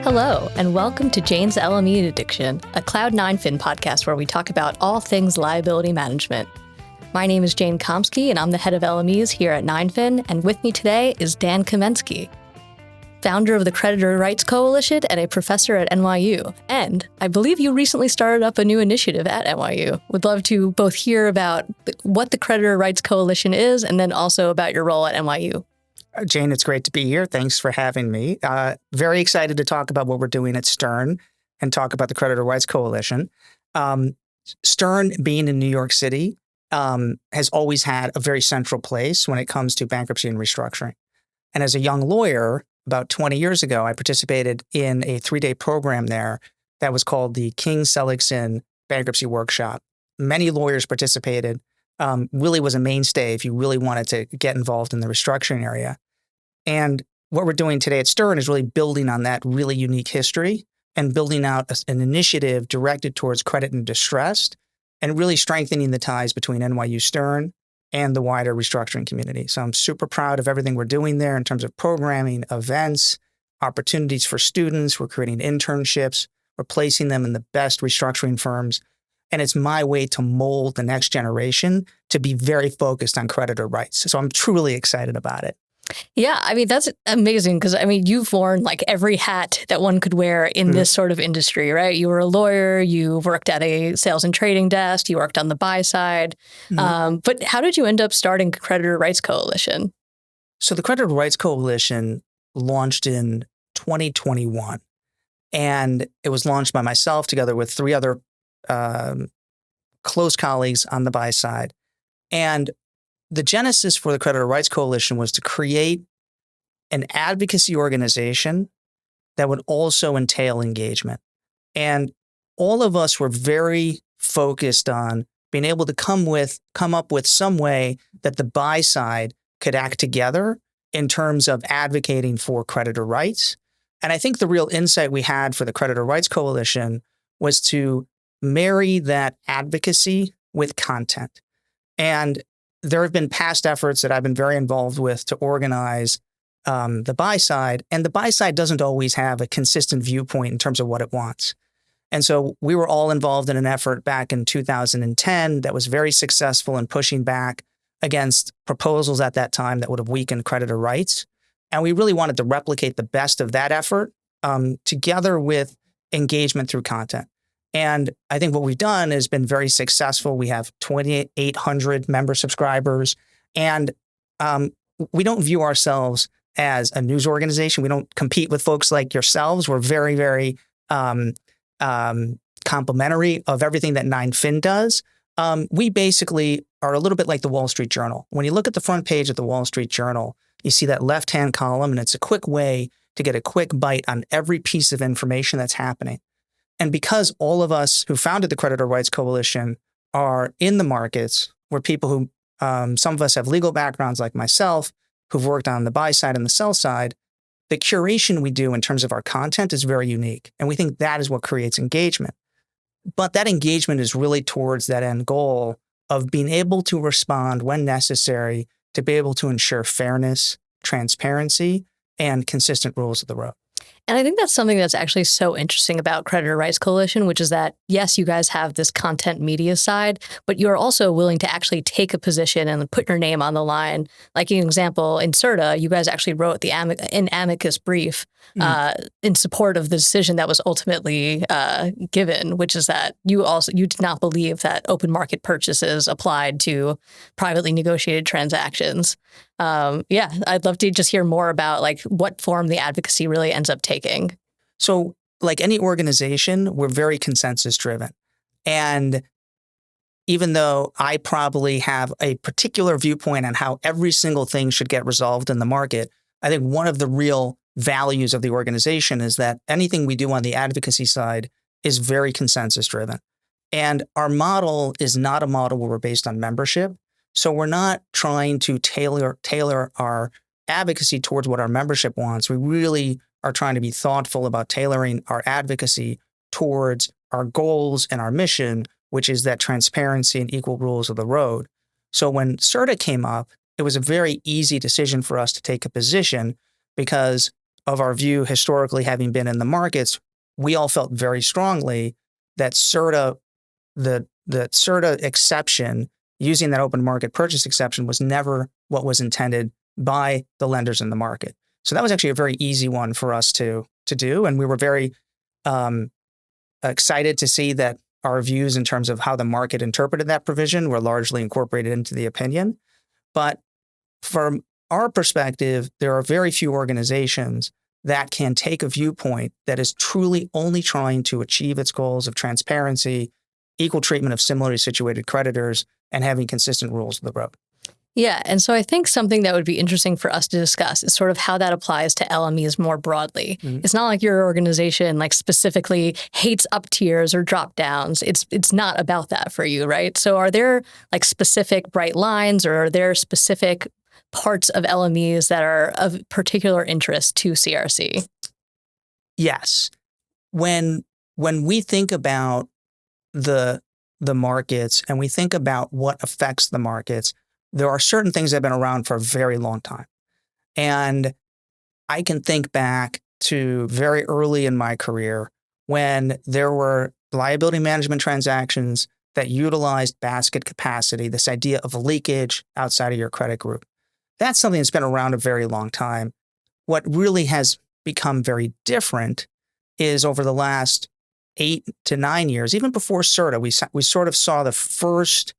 Hello, and welcome to Jane's LME Addiction, a Cloud9 Fin podcast where we talk about all things liability management. My name is Jane Komsky, and I'm the head of LMEs here at 9fin, and with me today is Dan Kamensky, founder of the Creditor Rights Coalition and a professor at NYU. And I believe you recently started up a new initiative at NYU. Would love to both hear about what the Creditor Rights Coalition is and then also about your role at NYU. Jane, it's great to be here. Thanks for having me. Very excited to talk about what we're doing at Stern and talk about the Creditor Rights Coalition. Stern, being in New York City, has always had a very central place when it comes to bankruptcy and restructuring. And as a young lawyer, about 20 years ago, I participated in a 3-day program there that was called the King Seligson Bankruptcy Workshop. Many lawyers participated. Really was a mainstay if you really wanted to get involved in the restructuring area. And what we're doing today at Stern is really building on that really unique history and building out an initiative directed towards credit and distressed and really strengthening the ties between NYU Stern and the wider restructuring community. So I'm super proud of everything we're doing there in terms of programming, events, opportunities for students. We're creating internships, we're placing them in the best restructuring firms. And it's my way to mold the next generation to be very focused on creditor rights. So I'm truly excited about it. Yeah, I mean, that's amazing because, I mean, you've worn like every hat that one could wear in this sort of industry, right? You were a lawyer, you worked at a sales and trading desk, you worked on the buy side. But how did you end up starting Creditor Rights Coalition? So the Creditor Rights Coalition launched in 2021, and it was launched by myself together with 3 other close colleagues on the buy side. And the genesis for the Creditor Rights Coalition was to create an advocacy organization that would also entail engagement. And all of us were very focused on being able to come up with some way that the buy side could act together in terms of advocating for creditor rights. And I think the real insight we had for the Creditor Rights Coalition was to marry that advocacy with content. And there have been past efforts that I've been very involved with to organize the buy side, and the buy side doesn't always have a consistent viewpoint in terms of what it wants. And so we were all involved in an effort back in 2010 that was very successful in pushing back against proposals at that time that would have weakened creditor rights. And we really wanted to replicate the best of that effort together with engagement through content. And I think what we've done has been very successful. We have 2,800 member subscribers, and we don't view ourselves as a news organization. We don't compete with folks like yourselves. We're very, very complimentary of everything that 9fin does. We basically are a little bit like the Wall Street Journal. When you look at the front page of the Wall Street Journal, you see that left-hand column, and it's a quick way to get a quick bite on every piece of information that's happening. And because all of us who founded the Creditor Rights Coalition are in the markets, we're people who, some of us have legal backgrounds like myself, who've worked on the buy side and the sell side, the curation we do in terms of our content is very unique. And we think that is what creates engagement. But that engagement is really towards that end goal of being able to respond when necessary to be able to ensure fairness, transparency, and consistent rules of the road. And I think that's something that's actually so interesting about Creditor Rights Coalition, which is that, yes, you guys have this content media side, but you're also willing to actually take a position and put your name on the line. Like an example, in CERTA, you guys actually wrote an amicus brief in support of the decision that was ultimately given, which is that you did not believe that open market purchases applied to privately negotiated transactions. I'd love to just hear more about like what form the advocacy really ends up taking. So like any organization, we're very consensus driven. And even though I probably have a particular viewpoint on how every single thing should get resolved in the market, I think one of the real values of the organization is that anything we do on the advocacy side is very consensus driven. And our model is not a model where we're based on membership. So we're not trying to tailor our advocacy towards what our membership wants. We really are trying to be thoughtful about tailoring our advocacy towards our goals and our mission, which is that transparency and equal rules of the road. So when CERTA came up, it was a very easy decision for us to take a position because of our view, historically having been in the markets, we all felt very strongly that CERTA, the CERTA exception, using that open market purchase exception, was never what was intended by the lenders in the market. So that was actually a very easy one for us to do. And we were very excited to see that our views in terms of how the market interpreted that provision were largely incorporated into the opinion. But from our perspective, there are very few organizations that can take a viewpoint that is truly only trying to achieve its goals of transparency, equal treatment of similarly situated creditors, and having consistent rules of the road. Yeah. And so I think something that would be interesting for us to discuss is sort of how that applies to LMEs more broadly. Mm-hmm. It's not like your organization like specifically hates up tiers or drop downs. It's not about that for you, right? So are there like specific bright lines, or are there specific parts of LMEs that are of particular interest to CRC? Yes. When we think about the markets and we think about what affects the markets, there are certain things that have been around for a very long time. And I can think back to very early in my career when there were liability management transactions that utilized basket capacity, this idea of leakage outside of your credit group. That's something that's been around a very long time. What really has become very different is over the last 8 to 9 years, even before CERTA, we sort of saw the first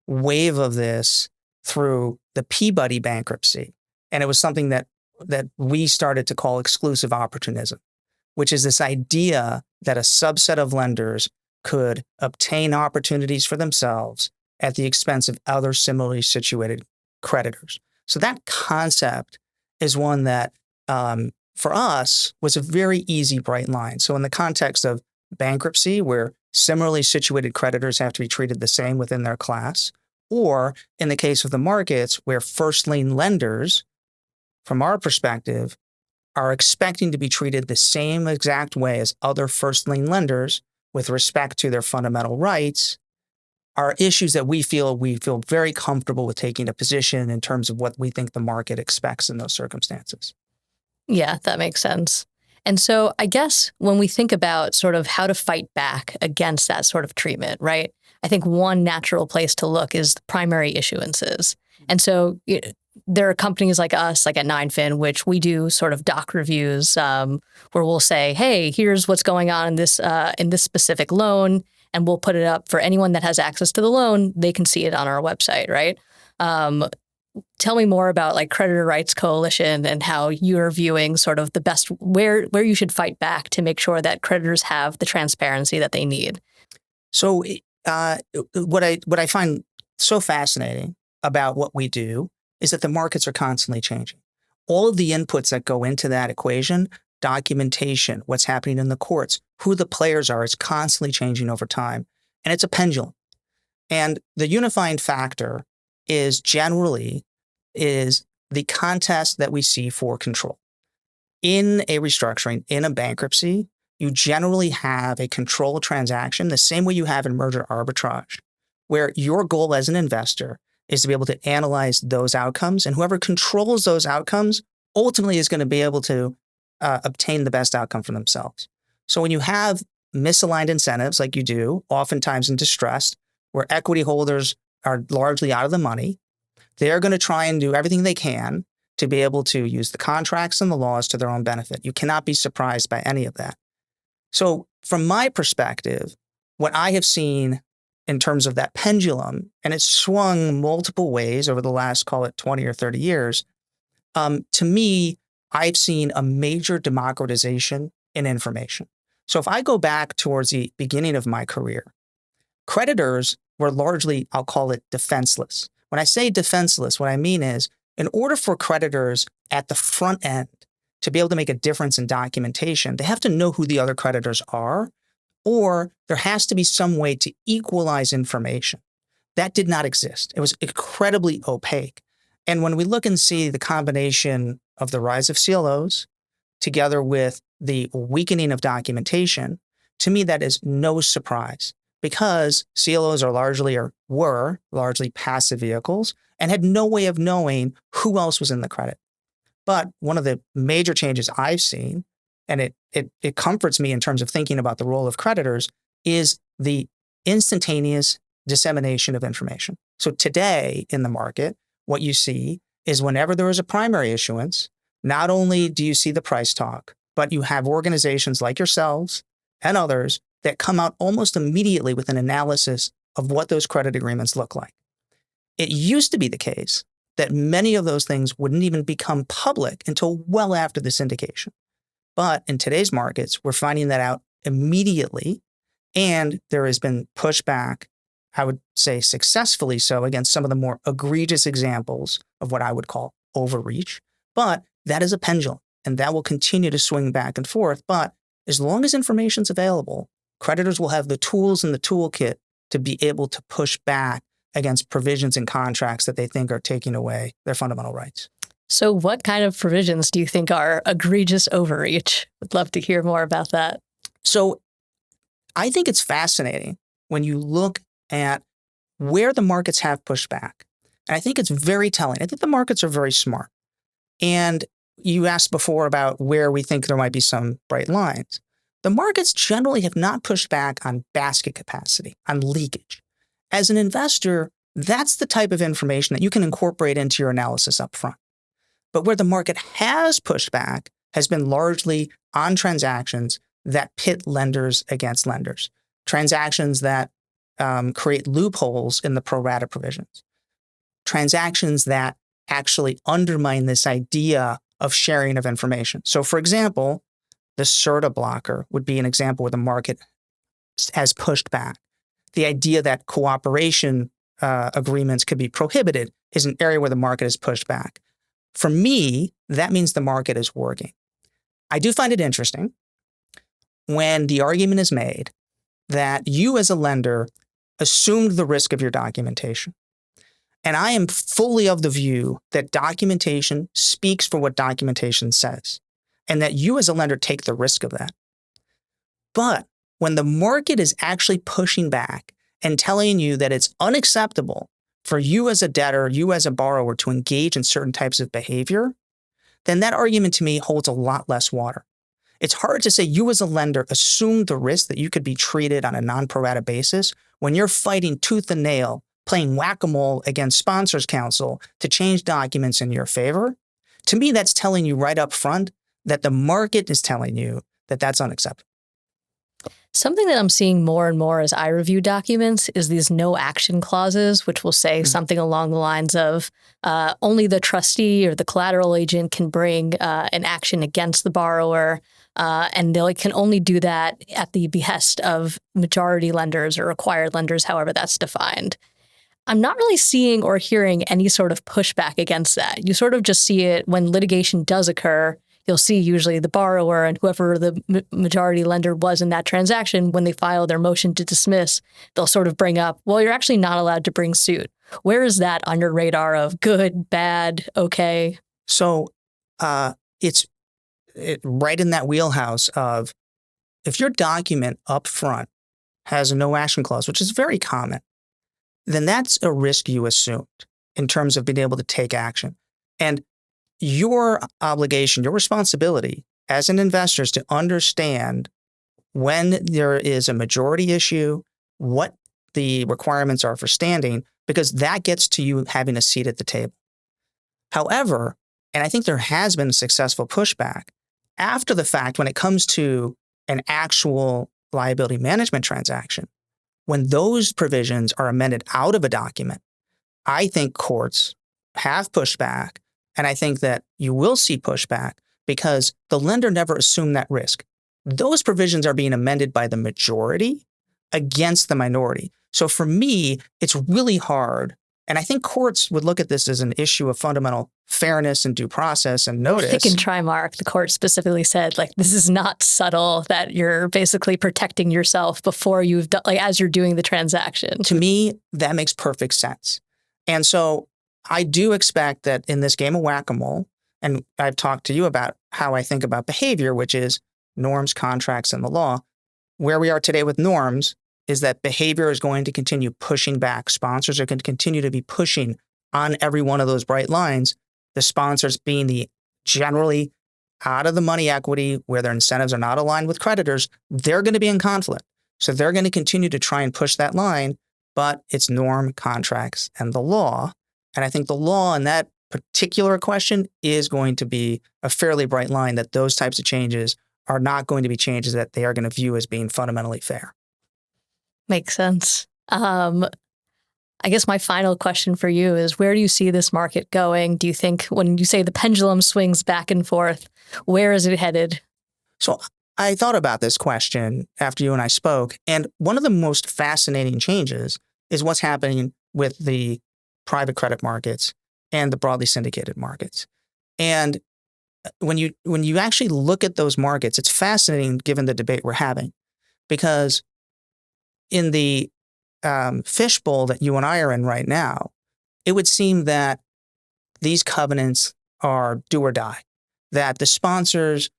wave of this through the Peabody bankruptcy. And it was something that we started to call exclusive opportunism, which is this idea that a subset of lenders could obtain opportunities for themselves at the expense of other similarly situated creditors. So that concept is one that, for us, was a very easy, bright line. So in the context of bankruptcy, where similarly situated creditors have to be treated the same within their class, or in the case of the markets, where first lien lenders, from our perspective, are expecting to be treated the same exact way as other first lien lenders with respect to their fundamental rights, are issues that we feel very comfortable with taking a position in terms of what we think the market expects in those circumstances. Yeah, that makes sense. And so I guess when we think about sort of how to fight back against that sort of treatment, right? I think one natural place to look is the primary issuances. And so there are companies like us, like at 9fin, which we do sort of doc reviews where we'll say, hey, here's what's going on in this specific loan. And we'll put it up for anyone that has access to the loan. They can see it on our website, right? Tell me more about like Creditor Rights Coalition and how you're viewing sort of the best, where you should fight back to make sure that creditors have the transparency that they need. So what I find so fascinating about what we do is that the markets are constantly changing. All of the inputs that go into that equation, documentation, what's happening in the courts, who the players are, is constantly changing over time. And it's a pendulum. And the unifying factor is generally the contest that we see for control. In a restructuring, in a bankruptcy, you generally have a control transaction the same way you have in merger arbitrage, where your goal as an investor is to be able to analyze those outcomes, and whoever controls those outcomes ultimately is going to be able to obtain the best outcome for themselves. So when you have misaligned incentives like you do, oftentimes in distress, where equity holders are largely out of the money, they're going to try and do everything they can to be able to use the contracts and the laws to their own benefit. You cannot be surprised by any of that. So from my perspective, what I have seen in terms of that pendulum, and it's swung multiple ways over the last, call it 20 or 30 years, to me, I've seen a major democratization in information. So if I go back towards the beginning of my career, creditors were largely, I'll call it, defenseless. When I say defenseless, what I mean is, in order for creditors at the front end to be able to make a difference in documentation, they have to know who the other creditors are, or there has to be some way to equalize information. That did not exist. It was incredibly opaque. And when we look and see the combination of the rise of CLOs together with the weakening of documentation, to me, that is no surprise, because CLOs were largely passive vehicles and had no way of knowing who else was in the credit. But one of the major changes I've seen, and it comforts me in terms of thinking about the role of creditors, is the instantaneous dissemination of information. So today in the market, what you see is whenever there is a primary issuance, not only do you see the price talk, but you have organizations like yourselves and others that come out almost immediately with an analysis of what those credit agreements look like. It used to be the case that many of those things wouldn't even become public until well after the syndication. But in today's markets, we're finding that out immediately, and there has been pushback, I would say successfully so, against some of the more egregious examples of what I would call overreach. But that is a pendulum, and that will continue to swing back and forth. But as long as information's available, creditors will have the tools in the toolkit to be able to push back against provisions in contracts that they think are taking away their fundamental rights. So what kind of provisions do you think are egregious overreach? Would love to hear more about that. So I think it's fascinating when you look at where the markets have pushed back. And I think it's very telling. I think the markets are very smart. And you asked before about where we think there might be some bright lines. The markets generally have not pushed back on basket capacity, on leakage. As an investor, that's the type of information that you can incorporate into your analysis up front. But where the market has pushed back has been largely on transactions that pit lenders against lenders, transactions that create loopholes in the pro rata provisions, transactions that actually undermine this idea of sharing of information. So, for example, the CERTA blocker would be an example where the market has pushed back. The idea that cooperation agreements could be prohibited is an area where the market has pushed back. For me, that means the market is working. I do find it interesting when the argument is made that you as a lender assumed the risk of your documentation. And I am fully of the view that documentation speaks for what documentation says, and that you as a lender take the risk of that. But when the market is actually pushing back and telling you that it's unacceptable for you as a debtor, you as a borrower to engage in certain types of behavior, then that argument to me holds a lot less water. It's hard to say you as a lender assume the risk that you could be treated on a non-pro rata basis when you're fighting tooth and nail, playing whack-a-mole against sponsors counsel to change documents in your favor. To me, that's telling you right up front that the market is telling you that that's unacceptable. Something that I'm seeing more and more as I review documents is these no action clauses, which will say something along the lines of only the trustee or the collateral agent can bring an action against the borrower, and they can only do that at the behest of majority lenders or required lenders, however that's defined. I'm not really seeing or hearing any sort of pushback against that. You sort of just see it when litigation does occur. You'll see usually the borrower and whoever the majority lender was in that transaction, when they file their motion to dismiss, they'll sort of bring up, well, you're actually not allowed to bring suit. Where is that on your radar of good, bad, okay? So it's right in that wheelhouse of if your document up front has a no action clause, which is very common, then that's a risk you assumed in terms of being able to take action. And your obligation, your responsibility as an investor is to understand when there is a majority issue, what the requirements are for standing, because that gets to you having a seat at the table. However, and I think there has been successful pushback after the fact when it comes to an actual liability management transaction, when those provisions are amended out of a document, I think courts have pushed back. And I think that you will see pushback because the lender never assumed that risk. Those provisions are being amended by the majority against the minority. So for me, it's really hard. And I think courts would look at this as an issue of fundamental fairness and due process and notice. I think in Trimark, the court specifically said, this is not subtle, that you're basically protecting yourself before you've done, as you're doing the transaction. To me, that makes perfect sense. And so I do expect that in this game of whack-a-mole, and I've talked to you about how I think about behavior, which is norms, contracts, and the law. Where we are today with norms is that behavior is going to continue pushing back. Sponsors are going to continue to be pushing on every one of those bright lines, the sponsors being the generally out of the money equity where their incentives are not aligned with creditors, they're going to be in conflict. So they're going to continue to try and push that line, but it's norm, contracts, and the law. And I think the law in that particular question is going to be a fairly bright line that those types of changes are not going to be changes that they are going to view as being fundamentally fair. Makes sense. I guess my final question for you is, where do you see this market going? Do you think when you say the pendulum swings back and forth, where is it headed? So I thought about this question after you and I spoke, and one of the most fascinating changes is what's happening with the private credit markets and the broadly syndicated markets. And when you actually look at those markets, it's fascinating given the debate we're having, because in the fishbowl that you and I are in right now, it would seem that these covenants are do or die, that the sponsors,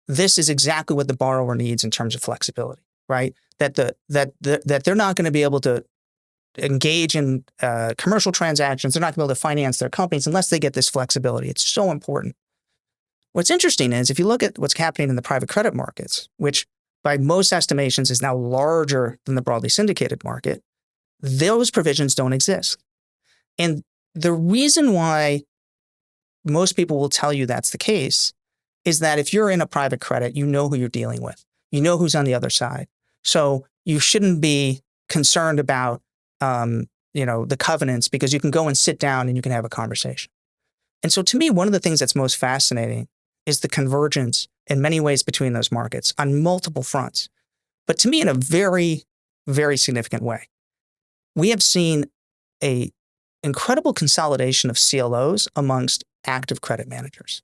this is exactly what the borrower needs in terms of flexibility, right? That they're not going to be able to engage in commercial transactions. They're not going to be able to finance their companies unless they get this flexibility. It's so important. What's interesting is if you look at what's happening in the private credit markets, which by most estimations is now larger than the broadly syndicated market, those provisions don't exist. And the reason why most people will tell you that's the case is that if you're in a private credit, you know who you're dealing with. You know who's on the other side. So you shouldn't be concerned about the covenants, because you can go and sit down and you can have a conversation. And so to me, one of the things that's most fascinating is the convergence in many ways between those markets on multiple fronts. But to me, in a very, very significant way, we have seen an incredible consolidation of CLOs amongst active credit managers.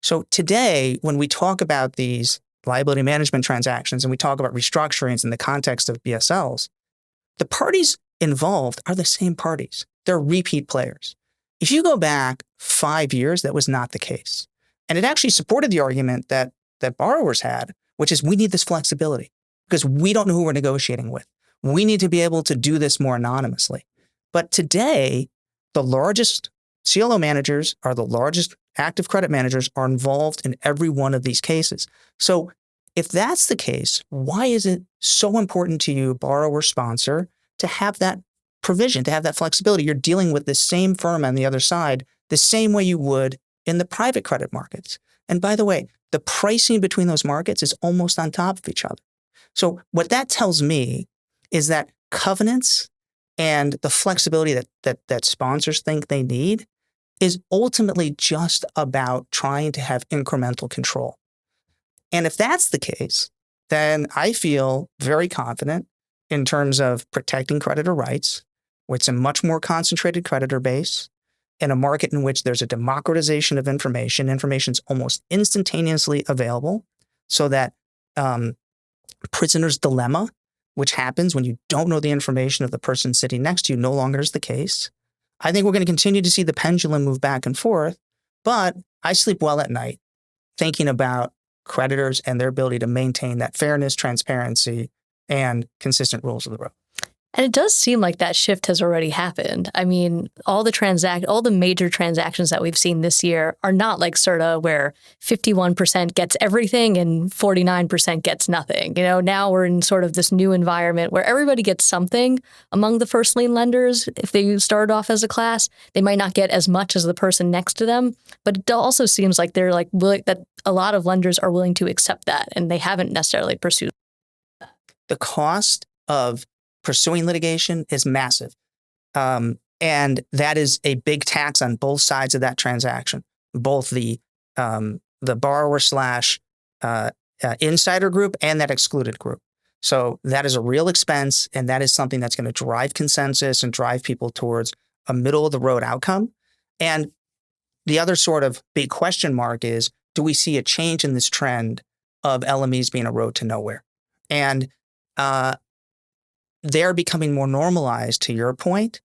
So today, when we talk about these liability management transactions and we talk about restructurings in the context of BSLs, the parties involved are the same parties. They're repeat players. If you go back 5 years, that was not the case. And it actually supported the argument that borrowers had, which is we need this flexibility because we don't know who we're negotiating with. We need to be able to do this more anonymously. But today, the largest CLO managers are the largest active credit managers are involved in every one of these cases. So if that's the case, why is it so important to you, borrower sponsor, to have that provision, to have that flexibility? You're dealing with the same firm on the other side the same way you would in the private credit markets. And by the way, the pricing between those markets is almost on top of each other. So what that tells me is that covenants and the flexibility that sponsors think they need is ultimately just about trying to have incremental control. And if that's the case, then I feel very confident in terms of protecting creditor rights, where it's a much more concentrated creditor base, in a market in which there's a democratization of information. Information's almost instantaneously available, so that prisoner's dilemma, which happens when you don't know the information of the person sitting next to you, no longer is the case. I think we're going to continue to see the pendulum move back and forth, but I sleep well at night thinking about creditors and their ability to maintain that fairness, transparency, and consistent rules of the road. And it does seem like that shift has already happened. I mean, all the major transactions that we've seen this year are not like CERTA, where 51% gets everything and 49% gets nothing. Now we're in sort of this new environment where everybody gets something. Among the first lien lenders, if they started off as a class, they might not get as much as the person next to them. But it also seems like they're like that a lot of lenders are willing to accept that, and they haven't necessarily pursued that. The cost of pursuing litigation is massive. And that is a big tax on both sides of that transaction, both the borrower / insider group and that excluded group. So that is a real expense, and that is something that's going to drive consensus and drive people towards a middle of the road outcome. And the other sort of big question mark is, do we see a change in this trend of LMEs being a road to nowhere? And they're becoming more normalized, to your point.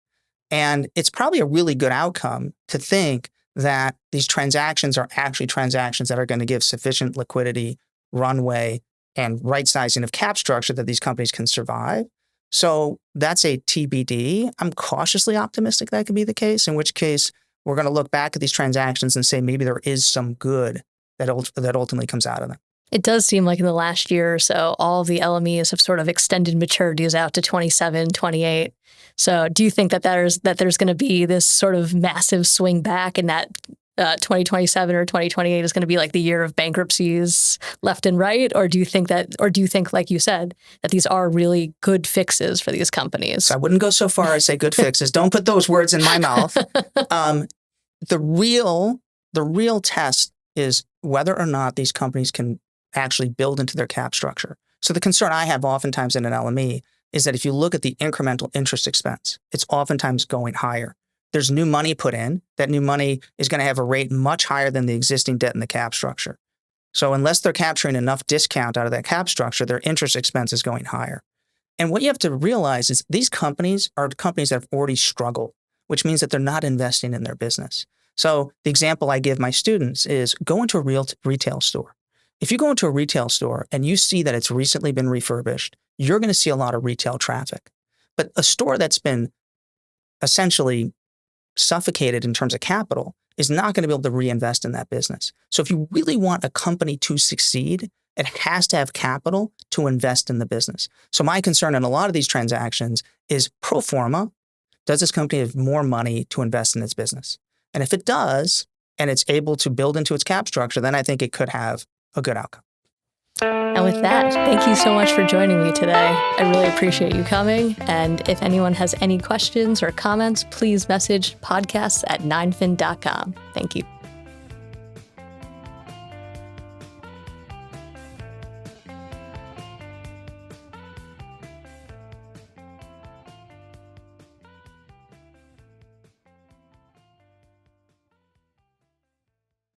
And it's probably a really good outcome to think that these transactions are actually transactions that are going to give sufficient liquidity, runway, and right sizing of cap structure that these companies can survive. So that's a TBD. I'm cautiously optimistic that could be the case, in which case we're going to look back at these transactions and say maybe there is some good that ultimately comes out of them. It does seem like in the last year or so, all of the LMEs have sort of extended maturities out to 27, 28. So do you think that there's going to be this sort of massive swing back, and that 2027 or 2028 is going to be like the year of bankruptcies left and right? Or do you think, like you said, that these are really good fixes for these companies? So I wouldn't go so far as say good fixes. Don't put those words in my mouth. The real test is whether or not these companies can actually build into their cap structure. So the concern I have oftentimes in an LME is that if you look at the incremental interest expense, it's oftentimes going higher. There's new money put in. That new money is going to have a rate much higher than the existing debt in the cap structure. So unless they're capturing enough discount out of that cap structure, their interest expense is going higher. And what you have to realize is these companies are companies that have already struggled, which means that they're not investing in their business. So the example I give my students is go into a real retail store. If you go into a retail store and you see that it's recently been refurbished, you're going to see a lot of retail traffic. But a store that's been essentially suffocated in terms of capital is not going to be able to reinvest in that business. So if you really want a company to succeed, it has to have capital to invest in the business. So my concern in a lot of these transactions is pro forma. Does this company have more money to invest in its business? And if it does, and it's able to build into its cap structure, then I think it could have a good outcome. And with that, thank you so much for joining me today. I really appreciate you coming. And if anyone has any questions or comments, please message podcasts@9fin.com. Thank you.